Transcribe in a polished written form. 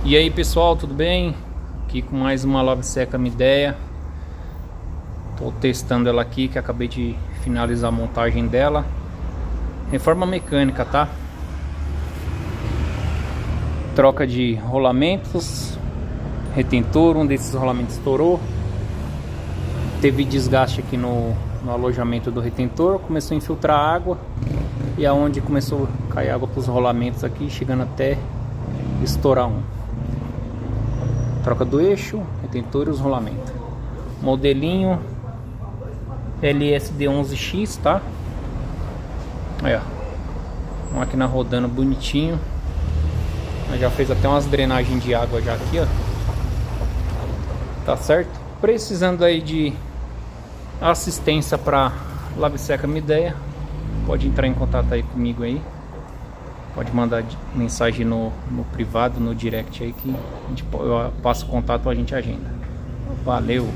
E aí pessoal, tudo bem? Aqui com mais uma Lave Seca Midea. Tô testando ela aqui, que acabei de finalizar a montagem dela. Reforma mecânica, tá? Troca de rolamentos, retentor, um desses rolamentos estourou. Teve desgaste aqui no alojamento do retentor, começou a infiltrar água. E aonde começou a cair água para os rolamentos aqui, chegando até estourar um. Troca do eixo, retentor e os rolamentos. Modelinho LSD11X, tá? Aí, ó. Máquina rodando bonitinho. Já fez até umas drenagens de água já aqui, ó. Tá certo? Precisando aí de assistência para Lave Seca Midea, pode entrar em contato aí comigo aí. Pode mandar mensagem no privado, no direct aí, que eu passo o contato, a gente agenda. Valeu!